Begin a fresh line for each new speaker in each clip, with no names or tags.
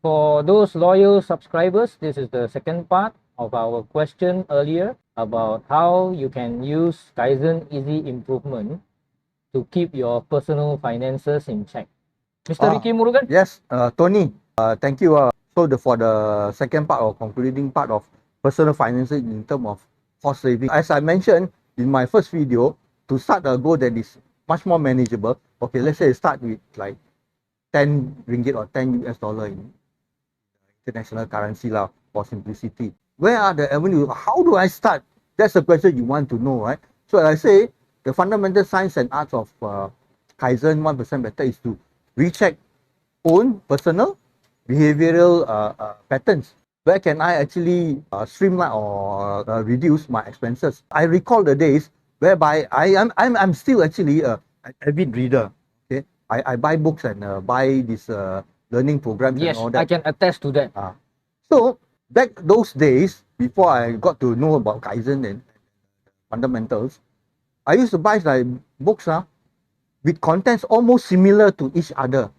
For those loyal subscribers, this is the second part of our question earlier about how you can use Kaizen Easy Improvement to keep your personal finances in check. Mr. Ricky Murugan?
Yes, Tony, thank you. For the second part or concluding part of personal finances in terms of cost saving, as I mentioned in my first video, to start a goal that is much more manageable. Okay, let's say start with like 10 ringgit or 10 US dollar in international currency lah, for simplicity. Where are the avenues? How do I start? That's the question you want to know, right? So I say the fundamental science and arts of Kaizen 1% better is to recheck own personal behavioral patterns. Where can I actually streamline or reduce my expenses? I recall the days whereby I'm still actually an avid reader. Okay, I buy books and buy this learning programs
Yes,
and all that.
I can attest to that.
So back those days, before I got to know about Kaizen and fundamentals, I used to buy like books with contents almost similar to each other,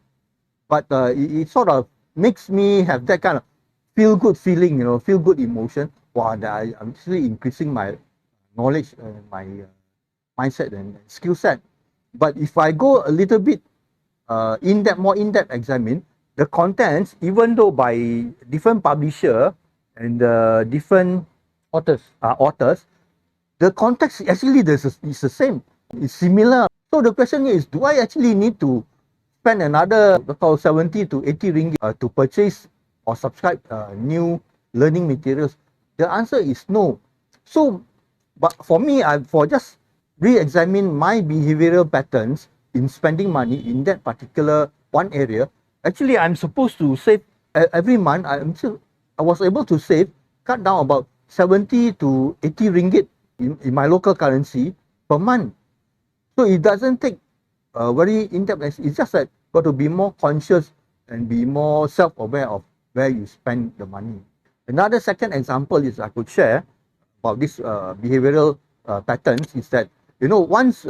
but it sort of makes me have that kind of feel good feeling, feel good emotion. Wow, that I'm actually increasing my knowledge and my mindset and skill set. But if I go a little bit more in-depth examine the contents, even though by different publisher and different
Authors.
the context actually is the same. It's similar. So the question is, do I actually need to spend another 70 to 80 ringgit to purchase or subscribe new learning materials? The answer is no. So, but for me, for just re-examine my behavioral patterns in spending money in that particular one area, actually I'm supposed to save every month. I was able to cut down about 70 to 80 ringgit in my local currency per month. So it doesn't take very in-depth. It's just that got to be more conscious and be more self-aware of where you spend the money. Another second example is I could share about this behavioral patterns is that, once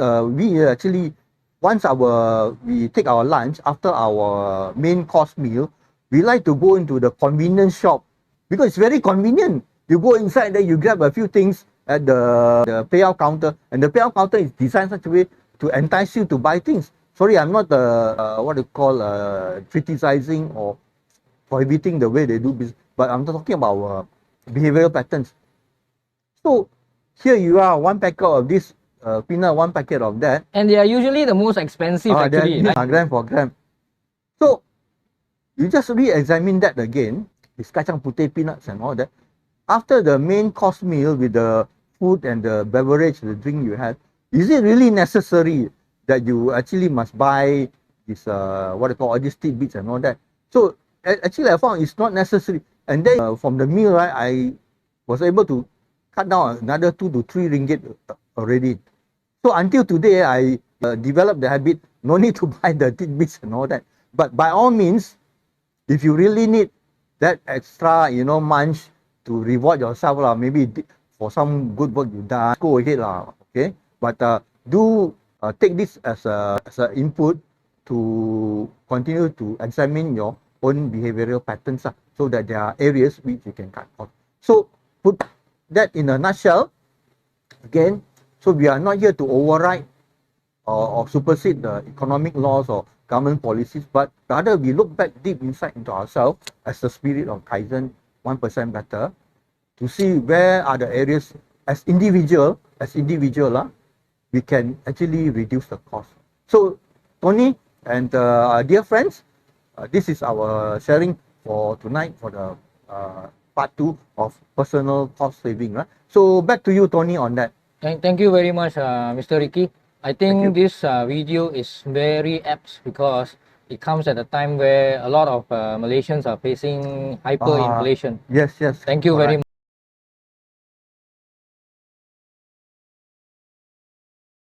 we take our lunch after our main course meal, we like to go into the convenience shop because it's very convenient. You go inside there, you grab a few things at the payout counter, and the payout counter is designed such a way to entice you to buy things. Sorry, I'm not criticizing or prohibiting the way they do business, but I'm talking about behavioral patterns. So here you are, one packet of this peanut, one packet of that,
and they are usually the most expensive actually.
Gram for gram. So you just re-examine that again, this kacang putih, peanuts and all that. After the main course meal with the food and the beverage, the drink you had, is it really necessary that you actually must buy this all these tidbits and all that? So actually I found it's not necessary. And then from the meal, right, I was able to cut down another 2 to 3 ringgit already. So until today, I developed the habit, no need to buy the tidbits and all that. But by all means, if you really need that extra, munch to reward yourself, maybe for some good work you done, go ahead, okay? But do take this as an input to continue to examine your own behavioral patterns, so that there are areas which you can cut off. So put that in a nutshell, again, so we are not here to override or supersede the economic laws or government policies, but rather we look back deep inside into ourselves as the spirit of Kaizen 1% better, to see where are the areas as individual, we can actually reduce the cost. So Tony and our dear friends, this is our sharing for tonight for the part 2 of personal cost saving. Right? So back to you, Tony, on that.
Thank you very much, Mr. Ricky. I think this video is very apt because it comes at a time where a lot of Malaysians are facing hyperinflation.
Yes.
Thank you very much.